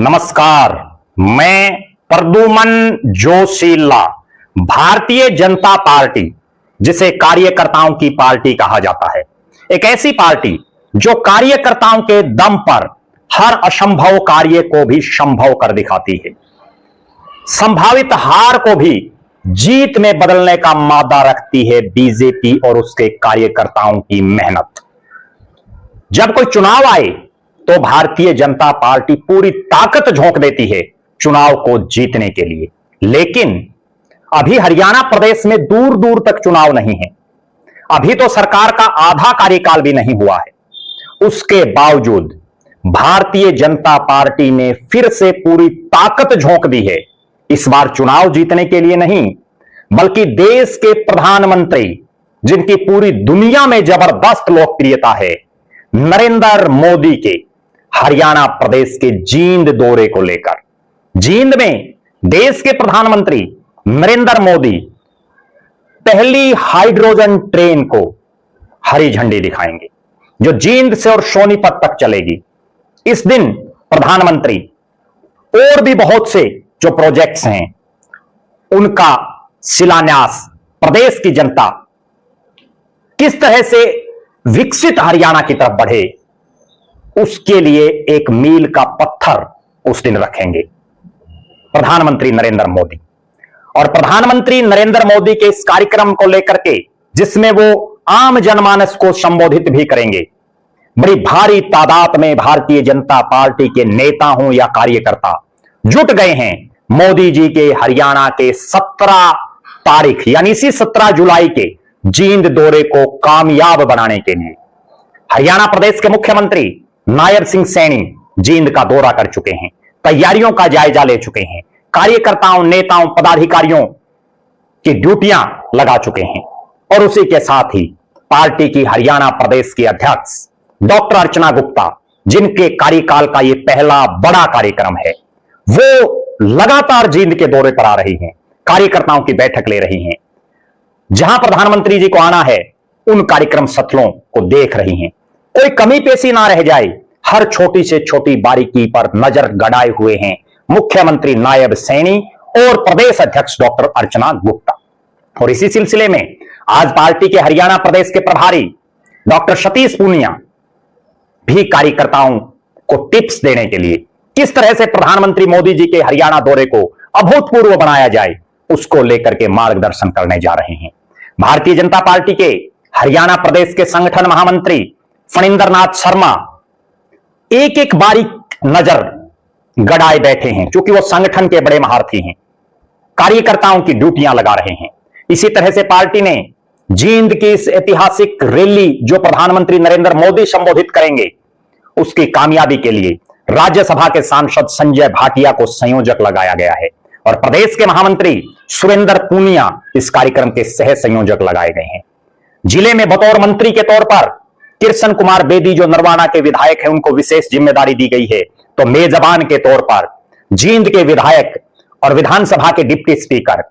नमस्कार, मैं प्रद्युमन जोशीला। भारतीय जनता पार्टी, जिसे कार्यकर्ताओं की पार्टी कहा जाता है, एक ऐसी पार्टी जो कार्यकर्ताओं के दम पर हर असंभव कार्य को भी संभव कर दिखाती है। संभावित हार को भी जीत में बदलने का मादा रखती है बीजेपी और उसके कार्यकर्ताओं की मेहनत। जब कोई चुनाव आए तो भारतीय जनता पार्टी पूरी ताकत झोंक देती है चुनाव को जीतने के लिए। लेकिन अभी हरियाणा प्रदेश में दूर दूर तक चुनाव नहीं है। अभी तो सरकार का आधा कार्यकाल भी नहीं हुआ है। उसके बावजूद भारतीय जनता पार्टी ने फिर से पूरी ताकत झोंक दी है। इस बार चुनाव जीतने के लिए नहीं, बल्कि देश के प्रधानमंत्री, जिनकी पूरी दुनिया में जबरदस्त लोकप्रियता है, नरेंद्र मोदी के हरियाणा प्रदेश के जींद दौरे को लेकर। जींद में देश के प्रधानमंत्री नरेंद्र मोदी पहली हाइड्रोजन ट्रेन को हरी झंडी दिखाएंगे, जो जींद से और सोनीपत तक चलेगी। इस दिन प्रधानमंत्री और भी बहुत से जो प्रोजेक्ट्स हैं, उनका शिलान्यास प्रदेश की जनता किस तरह से विकसित हरियाणा की तरफ बढ़े, उसके लिए एक मील का पत्थर उस दिन रखेंगे प्रधानमंत्री नरेंद्र मोदी। और प्रधानमंत्री नरेंद्र मोदी के इस कार्यक्रम को लेकर के, जिसमें वो आम जनमानस को संबोधित भी करेंगे, बड़ी भारी तादाद में भारतीय जनता पार्टी के नेता हों या कार्यकर्ता जुट गए हैं मोदी जी के हरियाणा के 17 तारीख यानी इसी 17 जुलाई के जींद दौरे को कामयाब बनाने के लिए। हरियाणा प्रदेश के मुख्यमंत्री नायब सिंह सैनी जींद का दौरा कर चुके हैं, तैयारियों का जायजा ले चुके हैं, कार्यकर्ताओं, नेताओं, पदाधिकारियों की ड्यूटियां लगा चुके हैं। और उसी के साथ ही पार्टी की हरियाणा प्रदेश की अध्यक्ष डॉक्टर अर्चना गुप्ता, जिनके कार्यकाल का यह पहला बड़ा कार्यक्रम है, वो लगातार जींद के दौरे पर आ रही हैं, कार्यकर्ताओं की बैठक ले रही हैं। जहां प्रधानमंत्री जी को आना है, उन कार्यक्रम स्थलों को देख रही हैं। कोई कमी पेशी ना रह जाए, हर छोटी से छोटी बारीकी पर नजर गड़ाए हुए हैं मुख्यमंत्री नायब सैनी और प्रदेश अध्यक्ष डॉक्टर अर्चना गुप्ता। और इसी सिलसिले में आज पार्टी के हरियाणा प्रदेश के प्रभारी डॉक्टर सतीश पूनिया भी कार्यकर्ताओं को टिप्स देने के लिए किस तरह से प्रधानमंत्री मोदी जी के हरियाणा दौरे को अभूतपूर्व बनाया जाए, उसको लेकर के मार्गदर्शन करने जा रहे हैं। भारतीय जनता पार्टी के हरियाणा प्रदेश के संगठन महामंत्री फणींद्र नाथ शर्मा एक एक बारीक नजर गड़ाए बैठे हैं, क्योंकि वो संगठन के बड़े महारथी हैं, कार्यकर्ताओं की ड्यूटियां लगा रहे हैं। इसी तरह से पार्टी ने जींद की इस ऐतिहासिक रैली, जो प्रधानमंत्री नरेंद्र मोदी संबोधित करेंगे, उसकी कामयाबी के लिए राज्यसभा के सांसद संजय भाटिया को संयोजक लगाया गया है और प्रदेश के महामंत्री सुरेंद्र पूनिया इस कार्यक्रम के सह संयोजक लगाए गए हैं। जिले में बतौर मंत्री के तौर पर कृष्ण कुमार बेदी, जो नरवाना के विधायक हैं, उनको विशेष जिम्मेदारी दी गई है। तो मेजबान के तौर पर जींद के विधायक और विधानसभा के deputy speaker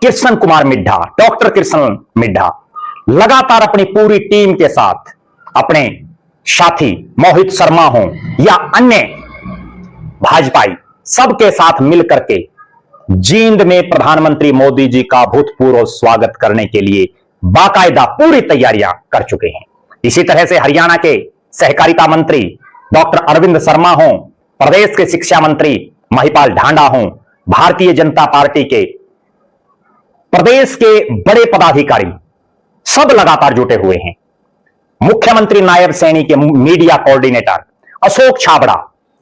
Krishna Kumar Midha, doctor Krishna Midha, लगातार अपनी पूरी टीम के साथ, अपने साथी मोहित शर्मा हों या अन्य भाजपाई, सबके साथ मिलकर के जींद में प्रधानमंत्री मोदी जी का भूतपूर्व स्वागत करने के लिए बाकायदा पूरी तैयारियां कर चुके हैं। इसी तरह से हरियाणा के सहकारिता मंत्री डॉक्टर अरविंद शर्मा हों, प्रदेश के शिक्षा मंत्री महिपाल ढांडा हों, भारतीय जनता पार्टी के प्रदेश के बड़े पदाधिकारी, सब लगातार जुटे हुए हैं। मुख्यमंत्री नायब सैनी के मीडिया कोऑर्डिनेटर अशोक छाबड़ा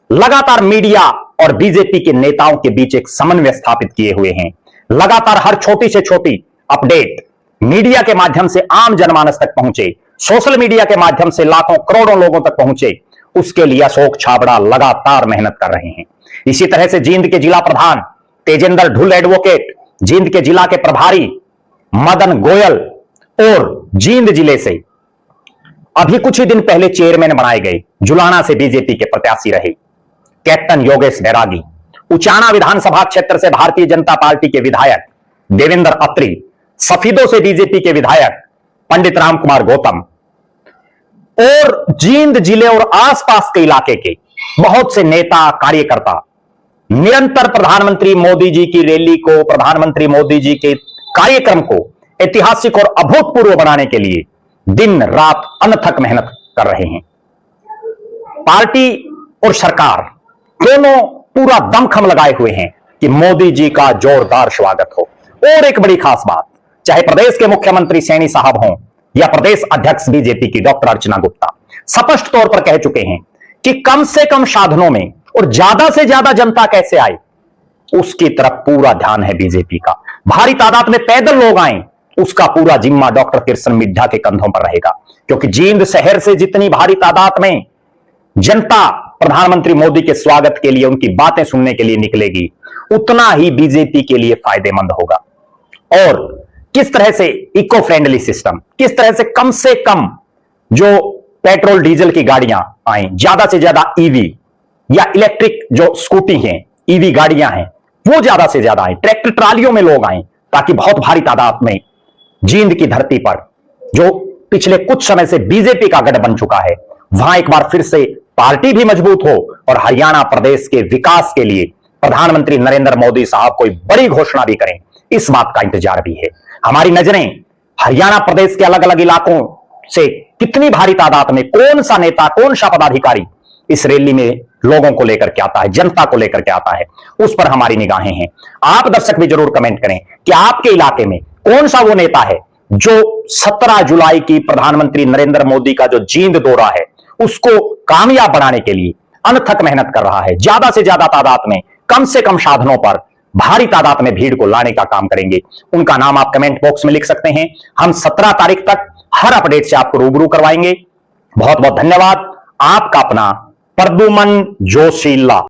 लगातार मीडिया और बीजेपी के नेताओं के बीच एक समन्वय स्थापित किए हुए हैं। लगातार हर छोटी से छोटी अपडेट मीडिया के माध्यम से आम जनमानस तक पहुंचे, सोशल मीडिया के माध्यम से लाखों करोड़ों लोगों तक पहुंचे, उसके लिए अशोक छाबड़ा लगातार मेहनत कर रहे हैं। इसी तरह से जींद के जिला प्रधान तेजेंद्र ढुल एडवोकेट, जींद के जिला के प्रभारी मदन गोयल और जींद जिले से अभी कुछ ही दिन पहले चेयरमैन बनाए गए, जुलाना से बीजेपी के प्रत्याशी रहे कैप्टन योगेश बैरागी, उचाना विधानसभा क्षेत्र से भारतीय जनता पार्टी के विधायक देवेंद्र अत्री, सफीदों से बीजेपी के विधायक पंडित राम कुमार गौतम और जींद जिले और आसपास के इलाके के बहुत से नेता कार्यकर्ता निरंतर प्रधानमंत्री मोदी जी की रैली को, प्रधानमंत्री मोदी जी के कार्यक्रम को ऐतिहासिक और अभूतपूर्व बनाने के लिए दिन रात अनथक मेहनत कर रहे हैं। पार्टी और सरकार दोनों पूरा दमखम लगाए हुए हैं कि मोदी जी का जोरदार स्वागत हो। और एक बड़ी खास बात, चाहे प्रदेश के मुख्यमंत्री सैनी साहब हों या प्रदेश अध्यक्ष बीजेपी की डॉक्टर अर्चना गुप्ता, स्पष्ट तौर पर कह चुके हैं कि कम से कम साधनों में और ज्यादा से ज्यादा जनता कैसे आए, उसकी तरफ पूरा ध्यान है बीजेपी का। भारी तादाद में पैदल लोग आए, उसका पूरा जिम्मा डॉक्टर किशन मिड्ढा के कंधों पर रहेगा, क्योंकि जींद शहर से जितनी भारी तादाद में जनता प्रधानमंत्री मोदी के स्वागत के लिए, उनकी बातें सुनने के लिए निकलेगी, उतना ही बीजेपी के लिए फायदेमंद होगा। और किस तरह से इको फ्रेंडली सिस्टम, किस तरह से कम जो पेट्रोल डीजल की गाड़ियां आए, ज्यादा से ज्यादा ईवी या इलेक्ट्रिक जो स्कूटी हैं, ईवी गाड़ियां हैं, वो ज्यादा से ज्यादा आए, ट्रैक्टर ट्रालियों में लोग आए, ताकि बहुत भारी तादाद में जींद की धरती पर, जो पिछले कुछ समय से बीजेपी का गढ़ बन चुका है, वहां एक बार फिर से पार्टी भी मजबूत हो और हरियाणा प्रदेश के विकास के लिए प्रधानमंत्री नरेंद्र मोदी साहब कोई बड़ी घोषणा भी करें, इस बात का इंतजार भी है। हमारी नजरें हरियाणा प्रदेश के अलग अलग इलाकों से कितनी भारी तादाद में कौन सा नेता, कौन सा पदाधिकारी इस रैली में लोगों को लेकर के आता है, जनता को लेकर के आता है, उस पर हमारी निगाहें हैं। आप दर्शक भी जरूर कमेंट करें कि आपके इलाके में कौन सा वो नेता है जो 17 जुलाई की प्रधानमंत्री नरेंद्र मोदी का जो जींद दौरा है उसको कामयाब बनाने के लिए अनथक मेहनत कर रहा है। ज्यादा से ज्यादा तादाद में, कम से कम साधनों पर भारी तादाद में भीड़ को लाने का काम करेंगे। उनका नाम आप कमेंट बॉक्स में लिख सकते हैं। हम 17 तारीख तक हर अपडेट से आपको रूबरू करवाएंगे। बहुत बहुत धन्यवाद। आपका अपना प्रद्युमन जोशीला।